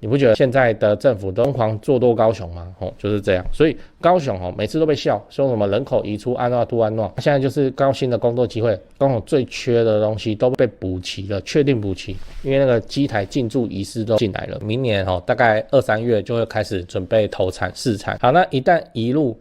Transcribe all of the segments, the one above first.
你不觉得现在的政府都疯狂做多高雄吗？就是这样。所以高雄每次都被笑，说什么人口移出安诺都安诺，现在就是高薪的工作机会，高雄最缺的东西都被补齐了，确定补齐，因为那个机台进驻仪式都进来了，明年大概2、3月就会开始准备投产试产。好，那一旦移入，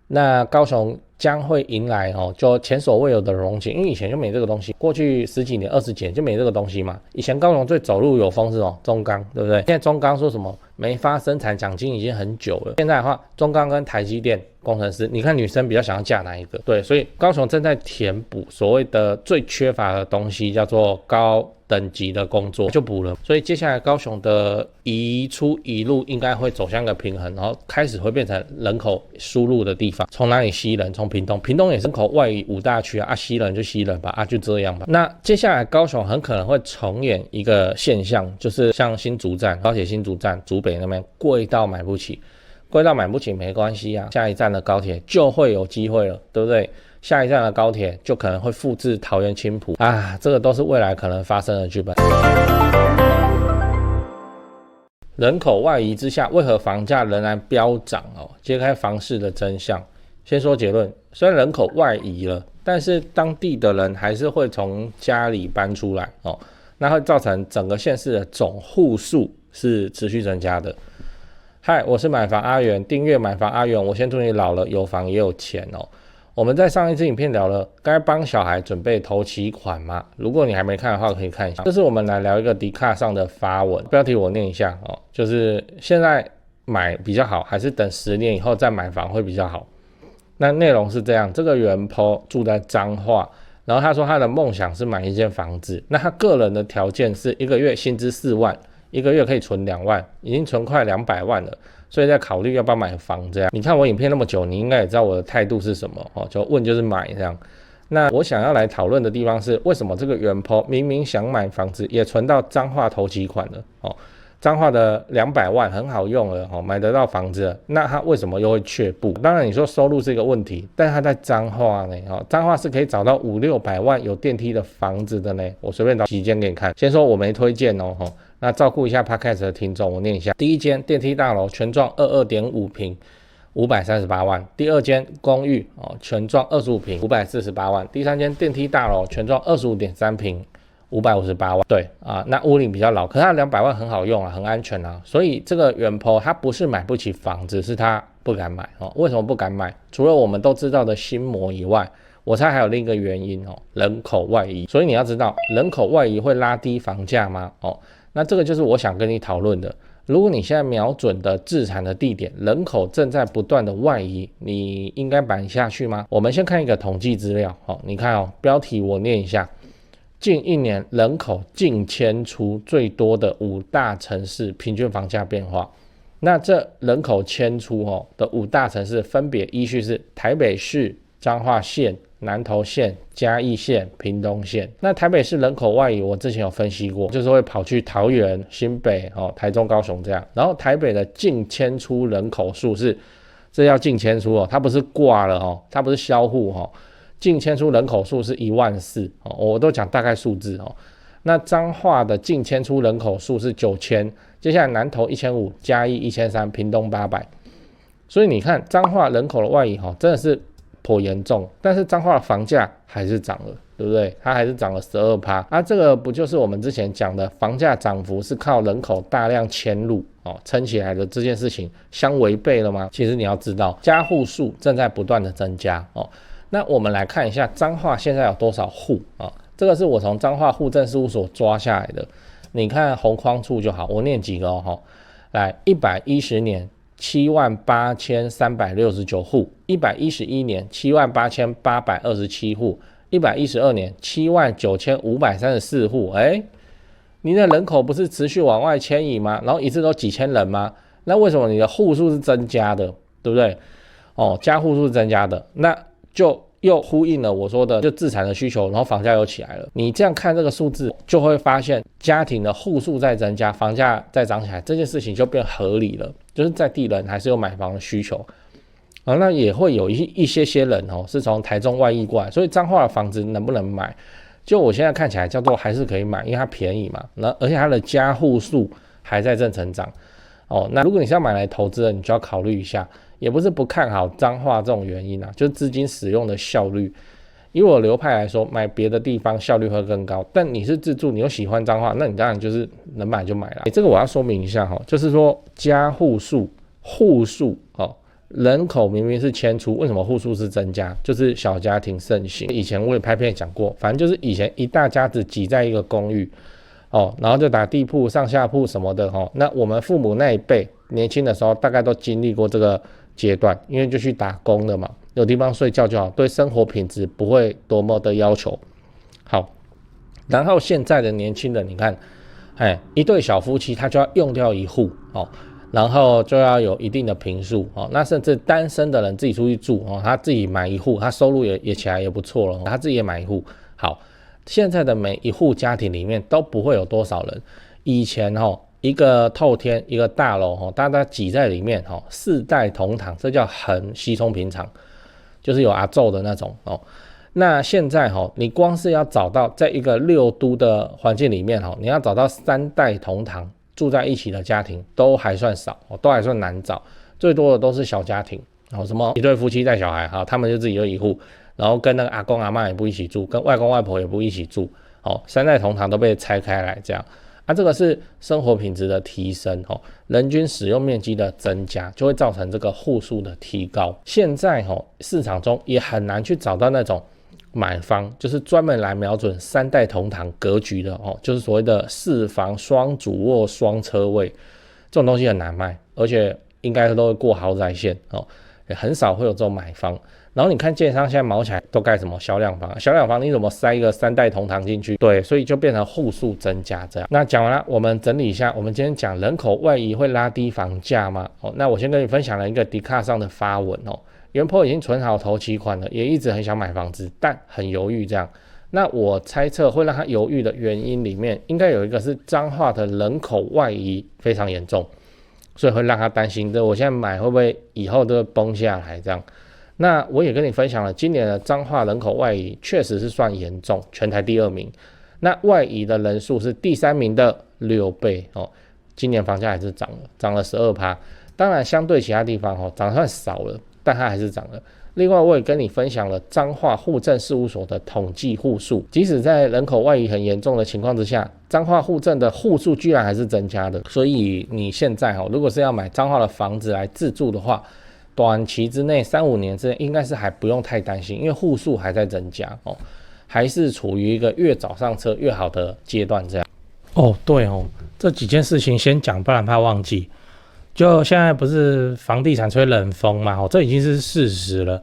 那高雄将会迎来就前所未有的荣景，因为以前就没这个东西，过去10几年、20几年就没这个东西嘛。以前高雄最走路有风是中钢，对不对？现在中钢说什么没发生产奖金已经很久了。现在的话，中钢跟台积电工程师，你看女生比较想要嫁哪一个？对，所以高雄正在填补所谓的最缺乏的东西，叫做高等级的工作就补了。所以接下来高雄的移出移入应该会走向一个平衡，然后开始会变成人口输入的地方。从哪里吸人？从屏东，屏东也是人口外移5大区啊，吸人就吸人吧，就这样吧。那接下来高雄很可能会重演一个现象，就是像新竹站、高铁新竹站、竹北那边贵到买不起。贵到买不起没关系啊，下一站的高铁就会有机会了，对不对？下一站的高铁就可能会复制桃园青埔啊，这个都是未来可能发生的剧本。人口外移之下，为何房价仍然飙涨？揭开房市的真相。先说结论，虽然人口外移了，但是当地的人还是会从家里搬出来那会造成整个县市的总户数是持续增加的。嗨，我是买房阿元，订阅买房阿元，我先祝你老了有房也有钱我们在上一支影片聊了该帮小孩准备头期款吗？如果你还没看的话，可以看一下。这是我们来聊一个迪卡上的发文，标题我念一下就是现在买比较好，还是等10年以后再买房会比较好？那内容是这样，这个原 po 住在彰化，然后他说他的梦想是买一间房子，那他个人的条件是1个月薪资4万。1个月可以存2万，已经存快200万了，所以在考虑要不要买房这样。你看我影片那么久，你应该也知道我的态度是什么就问就是买这样。那我想要来讨论的地方是，为什么这个原 po 明明想买房子，也存到彰化头期款了彰化的200万很好用了买得到房子了，那他为什么又会却步？当然你说收入是一个问题，但他在彰化呢彰化是可以找到500、600万有电梯的房子的呢。我随便找几间给你看，先说我没推荐那照顾一下 Podcast 的听众，我念一下。第一间电梯大楼全幢 22.5 坪538万，第二间公寓全幢25坪548万，第三间电梯大楼全幢 25.3 坪558万。对那屋龄比较老，可是它200万很好用很安全所以这个原 po 他不是买不起房子，是他不敢买为什么不敢买？除了我们都知道的心魔以外，我猜还有另一个原因人口外移。所以你要知道，人口外移会拉低房价吗？那这个就是我想跟你讨论的。如果你现在瞄准的置产的地点，人口正在不断的外移，你应该买下去吗？我们先看一个统计资料你看标题我念一下，近1年人口净迁出最多的5大城市平均房价变化。那这人口迁出的5大城市分别依序是台北市、彰化县、南投县、嘉义县、屏东县。那台北市人口外移我之前有分析过，就是会跑去桃园、新北台中、高雄这样。然后台北的净迁出人口数是，这要净迁出它不是挂了它不是销户净迁出人口数是14000我都讲大概数字那彰化的净迁出人口数是9000，接下来南投1500，嘉义1300，屏东800。所以你看彰化人口的外移真的是颇严重，但是彰化的房价还是涨了，对不对？它还是涨了12%这个不就是我们之前讲的房价涨幅是靠人口大量迁入撑起来的这件事情相违背了吗？其实你要知道，家户数正在不断的增加那我们来看一下彰化现在有多少户这个是我从彰化户政事务所抓下来的，你看红框处就好，我念几个来，110年78369户，111年78827户，112年79534户。你的人口不是持续往外迁移吗？然后一次都几千人吗？那为什么你的户数是增加的，对不对？家户数是增加的，那就又呼应了我说的，就自产的需求，然后房价又起来了。你这样看这个数字，就会发现家庭的户数在增加，房价在涨起来，这件事情就变合理了。就是在地人还是有买房的需求那也会有一些人是从台中外溢过来，所以彰化的房子能不能买？就我现在看起来叫做还是可以买，因为它便宜嘛，而且它的家户数还在正成长。那如果你是要买来投资的，你就要考虑一下，也不是不看好彰化这种原因啊，就是资金使用的效率。以我流派来说，买别的地方效率会更高，但你是自住，你又喜欢彰化，那你当然就是能买就买了。这个我要说明一下就是说家户数人口明明是迁出，为什么户数是增加？就是小家庭盛行。以前我也拍片讲过，反正就是以前一大家子挤在一个公寓然后就打地铺、上下铺什么的那我们父母那一辈年轻的时候，大概都经历过这个阶段，因为就去打工的嘛，有地方睡觉就好，对生活品质不会多么的要求。好，然后现在的年轻人，你看，一对小夫妻他就要用掉一户然后就要有一定的坪数那甚至单身的人自己出去住他自己买一户，他收入也起来也不错了他自己也买一户。好。现在的每一户家庭里面都不会有多少人，以前一个透天一个大楼大家挤在里面4代同堂，这叫很稀松平常，就是有阿祖的那种那现在你光是要找到在一个6都的环境里面你要找到3代同堂住在一起的家庭都还算少都还算难找，最多的都是小家庭什么一对夫妻带小孩他们就自己有一户，然后跟那个阿公阿嬷也不一起住，跟外公外婆也不一起住3代同堂都被拆开来这样这个是生活品质的提升人均使用面积的增加，就会造成这个户数的提高。现在市场中也很难去找到那种买方就是专门来瞄准3代同堂格局的就是所谓的4房双主卧双车位，这种东西很难卖，而且应该都会过豪宅线也很少会有这种买方。然后你看建商现在毛起来都盖什么小两房，小两房你怎么塞一个3代同堂进去？对，所以就变成户数增加这样。那讲完了，我们整理一下，我们今天讲人口外移会拉低房价吗？那我先跟你分享了一个迪卡上的发文原 po 已经存好头期款了，也一直很想买房子，但很犹豫这样。那我猜测会让他犹豫的原因里面，应该有一个是彰化的人口外移非常严重，所以会让他担心我现在买会不会以后都会崩下来这样。那我也跟你分享了，今年的彰化人口外移确实是算严重，全台第2名。那外移的人数是第3名的6倍今年房价还是涨了12%。当然相对其他地方涨算少了，但它还是涨了。另外我也跟你分享了彰化户政事务所的统计户数，即使在人口外移很严重的情况之下，彰化户政的户数居然还是增加的。所以你现在如果是要买彰化的房子来自住的话，短期之内3-5年之内应该是还不用太担心，因为户数还在增加还是处于一个越早上车越好的阶段这样。对这几件事情先讲，不然怕忘记。就现在不是房地产吹冷风嘛这已经是事实了。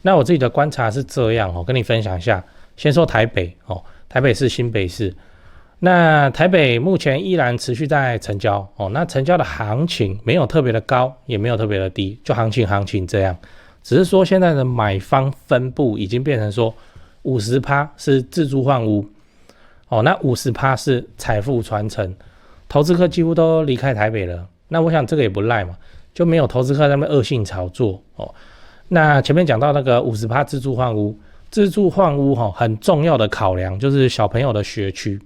那我自己的观察是这样跟你分享一下。先说台北台北市、新北市。那台北目前依然持续在成交那成交的行情没有特别的高，也没有特别的低，就行情这样。只是说现在的买方分布已经变成说 50% 是自住换屋那 50% 是财富传承，投资客几乎都离开台北了。那我想这个也不赖嘛，就没有投资客在那边恶性炒作那前面讲到那个 50% 自住换屋很重要的考量就是小朋友的学区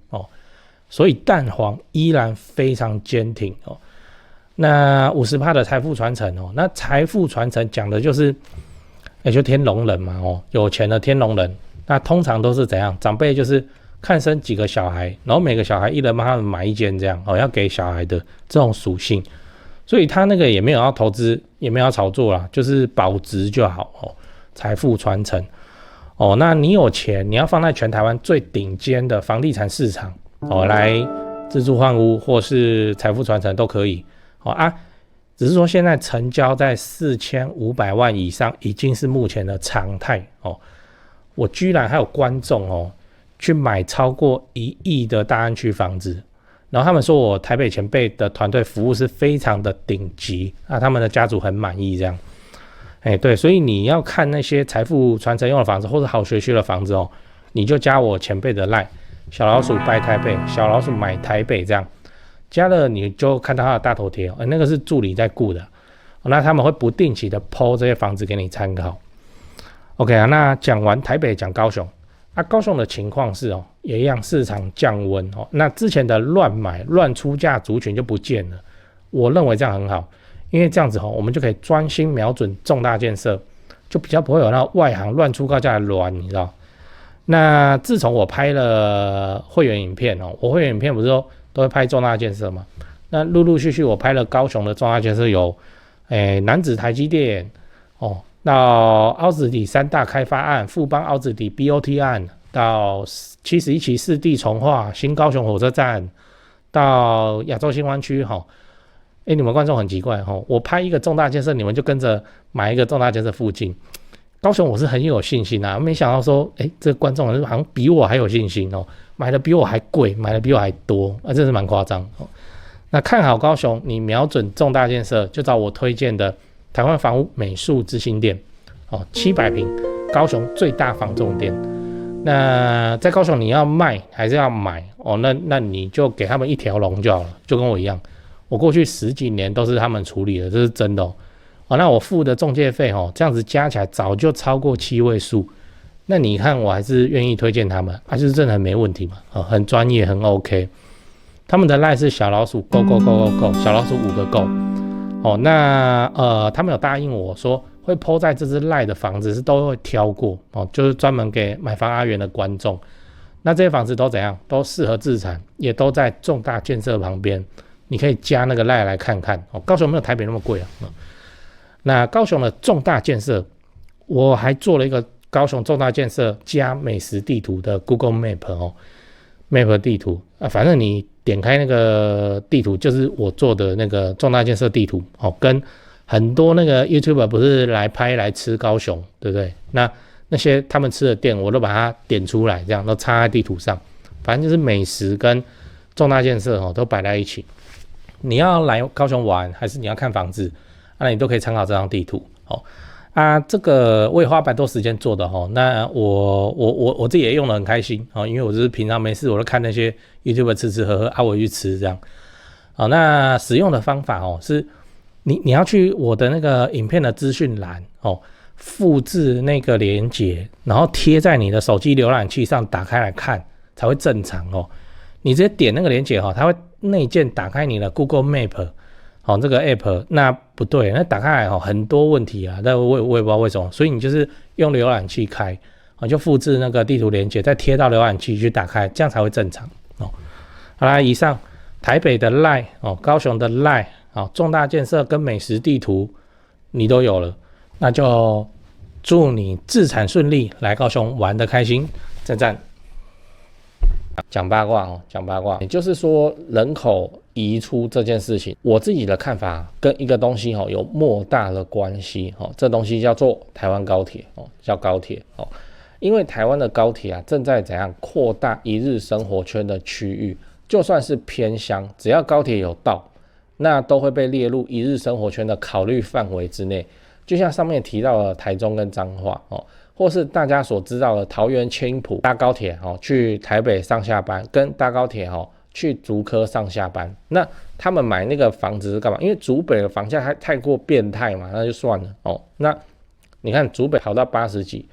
所以蛋黄依然非常坚挺那 50% 的财富传承那财富传承讲的就是就天龙人嘛有钱的天龙人。那通常都是怎样？长辈就是看生几个小孩，然后每个小孩一人帮他们买一间这样要给小孩的这种属性。所以他那个也没有要投资，也没有要炒作啦，就是保值就好财富传承那你有钱，你要放在全台湾最顶尖的房地产市场来自住换屋或是财富传承都可以只是说现在成交在4500万以上已经是目前的常态我居然还有观众去买超过1亿的大安区房子，然后他们说我台北前辈的团队服务是非常的顶级他们的家族很满意这样。对，所以你要看那些财富传承用的房子或者好学区的房子你就加我前辈的 LINE 小老鼠拜台北，小老鼠买台北这样，加了你就看到他的大头贴那个是助理在顾的那他们会不定期的 po 这些房子给你参考。OK 那讲完台北，讲高雄。高雄的情况是也一样，市场降温那之前的乱买乱出价族群就不见了。我认为这样很好，因为这样子我们就可以专心瞄准重大建设，就比较不会有那外行乱出高价的乱，你知道。那自从我拍了会员影片我会员影片不是都会拍重大建设吗？那陆陆续续我拍了高雄的重大建设有楠梓台积电到凹子底3大开发案，富邦凹子底 BOT 案，到71期4地重划，新高雄火车站，到亚洲新湾区你们观众很奇怪我拍一个重大建设，你们就跟着买一个重大建设附近。高雄我是很有信心没想到说这个观众好像比我还有信心买的比我还贵，买的比我还多真是蛮夸张那看好高雄，你瞄准重大建设，就找我推荐的台湾房屋美术之星店700坪，高雄最大房仲店。那在高雄你要卖还是要买那你就给他们一条龙就好了，就跟我一样，我过去10几年都是他们处理的，这是真的那我付的中介费这样子加起来早就超过7位数。那你看我还是愿意推荐他们就是真的很没问题嘛很专业很 OK。他们的 LINE 是小老鼠 go go go go go， 小老鼠5个 go那他们有答应我说会 po 在这支 LINE 的房子是都会挑过就是专门给买房阿元的观众。那这些房子都怎样，都适合自产，也都在重大建设旁边，你可以加那个 LINE 来看看高雄没有台北那么贵那高雄的重大建设，我还做了一个高雄重大建设加美食地图的 Google Map Map 地图反正你点开那个地图就是我做的那个重大建设地图跟很多那个 YouTuber 不是来拍来吃高雄，对不对？那些他们吃的店我都把它点出来，这样都插在地图上，反正就是美食跟重大建设都摆在一起。你要来高雄玩还是你要看房子那你都可以参考这张地图这个我也花100多时间做的那我自己也用得很开心因为我就是平常没事我都看那些 YouTuber 吃吃喝喝我去吃这样那使用的方法是你要去我的那个影片的资讯栏复制那个连结，然后贴在你的手机浏览器上打开来看才会正常你直接点那个连结它会内建打开你的 Google Map这个 app 那不对，那打开来很多问题但我也不知道为什么，所以你就是用浏览器开就复制那个地图连结再贴到浏览器去打开，这样才会正常好啦，以上台北的 LINE高雄的 LINE重大建设跟美食地图你都有了，那就祝你自产顺利，来高雄玩得开心，赞赞。讲八卦讲八卦，也就是说人口移出这件事情，我自己的看法跟一个东西有莫大的关系这东西叫做台湾高铁叫高铁因为台湾的高铁正在怎样扩大一日生活圈的区域，就算是偏乡，只要高铁有到，那都会被列入一日生活圈的考虑范围之内。就像上面提到的台中跟彰化或是大家所知道的桃园青埔搭高铁去台北上下班，跟搭高铁去竹科上下班，那他们买那个房子是干嘛？因为竹北的房价太过变态嘛，那就算了那你看竹北跑到80几，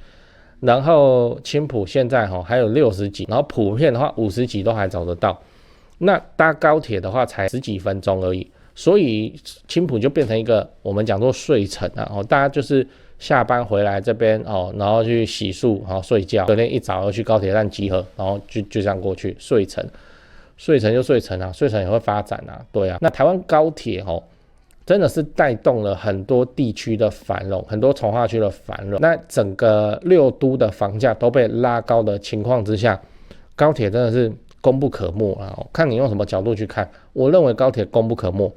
然后青埔现在还有60几，然后普遍的话50几都还找得到，那搭高铁的话才10几分钟而已，所以青埔就变成一个我们讲做睡城大家就是下班回来这边然后去洗漱睡觉，隔天一早要去高铁站集合，然后就这样过去睡城就睡城睡城也会发展对那台湾高铁真的是带动了很多地区的繁荣，很多从化区的繁荣，那整个6都的房价都被拉高的情况之下，高铁真的是功不可没看你用什么角度去看，我认为高铁功不可没，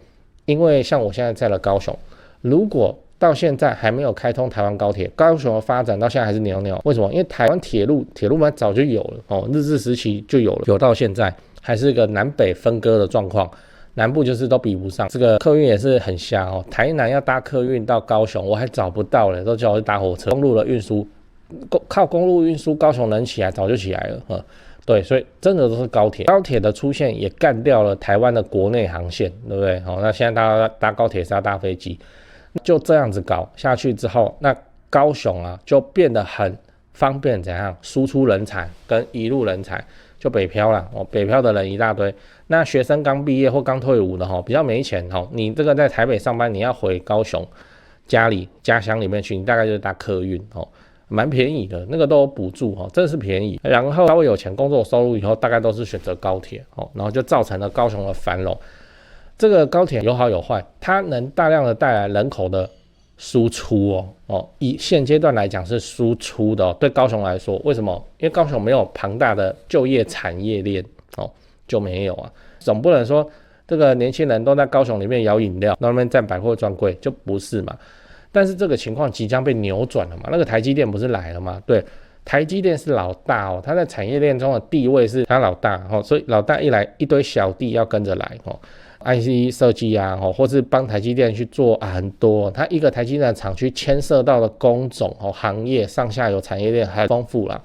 因为像我现在在了高雄，如果到现在还没有开通台湾高铁，高雄的发展到现在还是袅袅。为什么？因为台湾铁路嘛早就有了日治时期就有了，有到现在还是一个南北分割的状况，南部就是都比不上。这个客运也是很瞎台南要搭客运到高雄，我还找不到了，都叫我去搭火车。公路的运输，靠公路运输，高雄能起来早就起来了对，所以真的都是高铁。高铁的出现也干掉了台湾的国内航线，对不对？那现在大家搭高铁是要搭飞机。就这样子搞下去之后，那高雄就变得很方便怎样输出人才跟移入人才，就北漂啦，北漂的人一大堆。那学生刚毕业或刚退伍的比较没钱你这个在台北上班，你要回高雄家乡里面去，你大概就是搭客运蛮便宜的，那个都有补助真的是便宜。然后稍微有钱，工作收入以后，大概都是选择高铁然后就造成了高雄的繁荣。这个高铁有好有坏，它能大量的带来人口的输出以现阶段来讲是输出的对高雄来说，为什么？因为高雄没有庞大的就业产业链就没有啊，总不能说这个年轻人都在高雄里面摇饮料，那边占百货专柜，就不是嘛。但是这个情况即将被扭转了嘛，那个台积电不是来了吗？对，台积电是老大它在产业链中的地位是它老大所以老大一来，一堆小弟要跟着来IC 设计啊或是帮台积电去做很多，它一个台积电的厂区牵涉到的工种行业上下游产业链还丰富啦。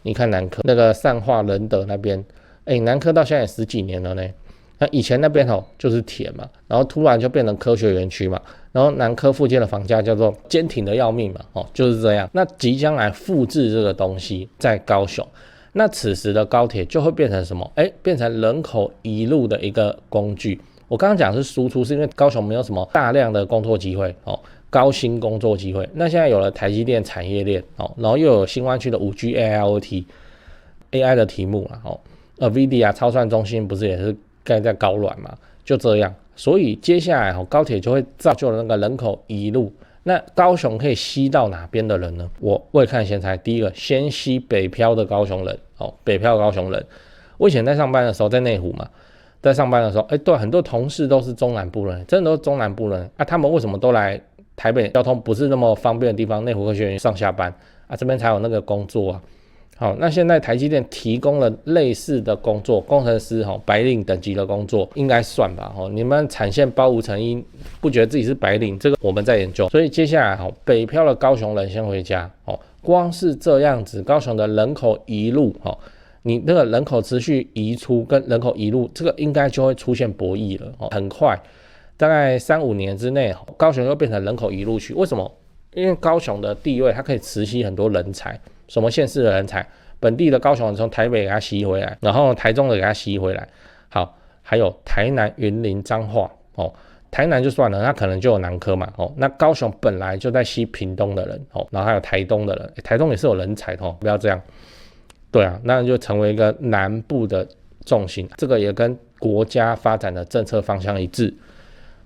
你看南科那个善化仁德那边南科到现在也10几年了呢。那以前那边就是田嘛，然后突然就变成科学园区嘛，然后南科附近的房价叫做坚挺的要命嘛就是这样。那即将来复制这个东西在高雄，那此时的高铁就会变成什么？变成人口移入的一个工具。我刚刚讲是输出，是因为高雄没有什么大量的工作机会高薪工作机会。那现在有了台积电产业链然后又有新湾区的 5G AIoT AI 的题目啦NVIDIA 超算中心不是也是盖在高软嘛？就这样，所以接下来高铁就会造就了那个人口移入。那高雄可以吸到哪边的人呢？我未看先猜，第一个先吸北漂的高雄人北漂的高雄人。我以前在上班的时候在内湖嘛，在上班的时候对，很多同事都是中南部人，真的都是中南部人他们为什么都来台北交通不是那么方便的地方内湖科学园上下班这边才有那个工作好，那现在台积电提供了类似的工作，工程师白领等级的工作应该算吧你们产线包无成因，不觉得自己是白领，这个我们在研究。所以接下来北漂的高雄人先回家光是这样子，高雄的人口移入你那个人口持续移出跟人口移入，这个应该就会出现博弈了很快，大概3-5年之内高雄又变成人口移入区。为什么？因为高雄的地位它可以持续很多人才，什么县市的人才，本地的高雄人从台北给他吸回来，然后台中的给他吸回来。好，还有台南、云林、彰化台南就算了，那可能就有南科嘛那高雄本来就在吸屏东的人然后还有台东的人，台东也是有人才不要这样。对啊，那就成为一个南部的重心，这个也跟国家发展的政策方向一致。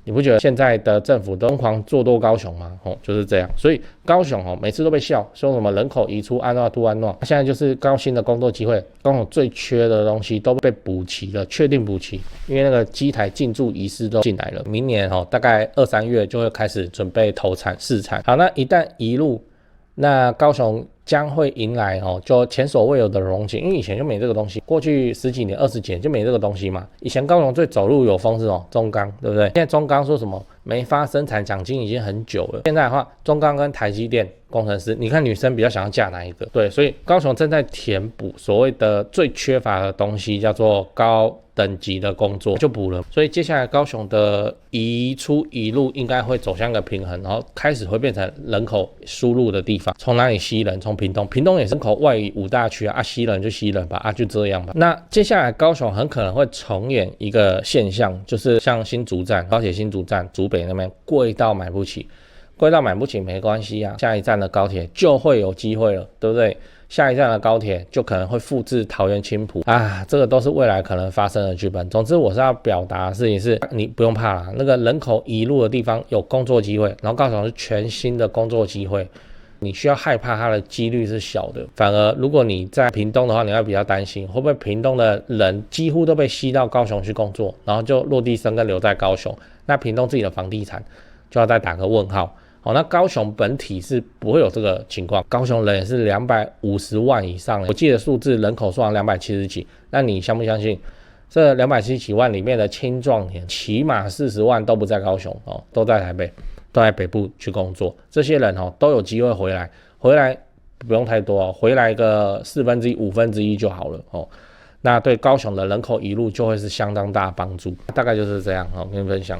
你不觉得现在的政府都疯狂做多高雄吗？就是这样。所以高雄每次都被笑说什么人口移出安诺都安诺，现在就是高薪的工作机会，高雄最缺的东西都被补齐了，确定补齐，因为那个机台进驻仪式都进来了，明年大概2-3月就会开始准备投产试产。好，那一旦移入，那高雄将会迎来就前所未有的荣景，因为以前就没这个东西，过去10几年、20几年就没这个东西嘛。以前高雄最走路有风是中钢，对不对？现在中钢说什么没发生产奖金已经很久了。现在的话，中钢跟台积电工程师，你看女生比较想要嫁哪一个？对，所以高雄正在填补所谓的最缺乏的东西，叫做高等级的工作就补了。所以接下来高雄的移出移入应该会走向一个平衡，然后开始会变成人口输入的地方。从哪里吸人？从屏东，屏东也是人口外移5大区吸人就吸人吧就这样吧。那接下来高雄很可能会重演一个现象，就是像新竹站、高铁新竹站、竹北那边贵到买不起，贵到买不起没关系下一站的高铁就会有机会了，对不对？下一站的高铁就可能会复制桃园青埔这个都是未来可能发生的剧本。总之我是要表达的事情是，你不用怕啦，那个人口移入的地方有工作机会，然后高雄是全新的工作机会，你需要害怕它的几率是小的。反而如果你在屏东的话，你要比较担心会不会屏东的人几乎都被吸到高雄去工作，然后就落地生根留在高雄，那屏东自己的房地产就要再打个问号。那高雄本体是不会有这个情况，高雄人也是250万以上，我记得数字人口数量270几，那你相不相信这270几万里面的青壮年起码40万都不在高雄都在台北，都在北部去工作，这些人都有机会回来不用太多回来个1/4、1/5就好了那对高雄的人口移入就会是相当大的帮助，大概就是这样跟你分享。